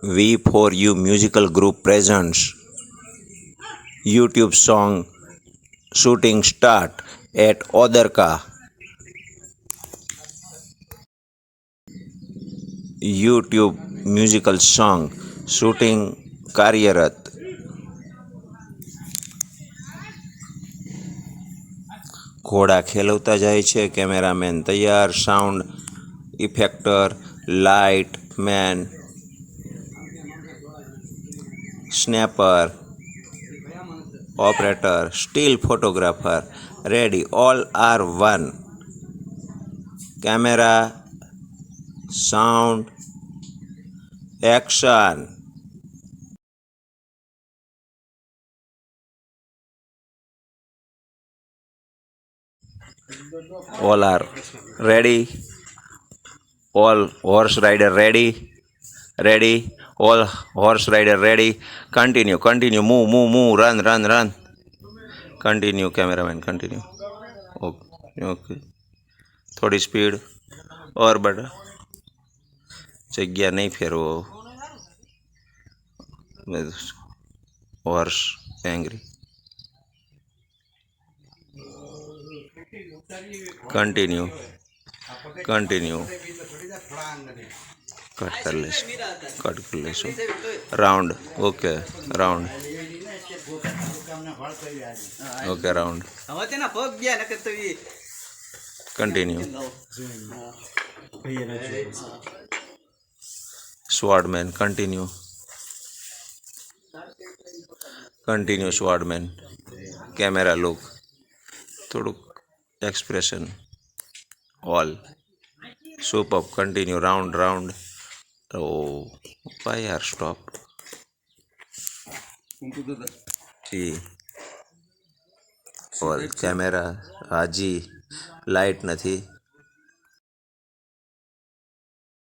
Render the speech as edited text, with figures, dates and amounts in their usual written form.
V for You musical group presents YouTube song shooting start at Odarka. YouTube musical song shooting કાર્યરત. ઘોડા ખેલવતા જાય છે. Cameraman તૈયાર. Sound effector, light man, snapper, operator, still photographer ready. All are one. Camera, sound, action. All are ready. All horse rider ready. Ready. All horse rider ready. Continue. Move. Run. Continue, cameraman. Continue. Okay. थोड़ी speed और बढ़ा. जगह नहीं फेरવો. horse angry. Continue cut कर लेशो. Round. Okay round. Continue. Swordsman. Continue swordsman. Camera look. थोड़ું expression. All super. Continue. Round. Oh, why are stopped? All camera. હાજી લાઇટ નથી.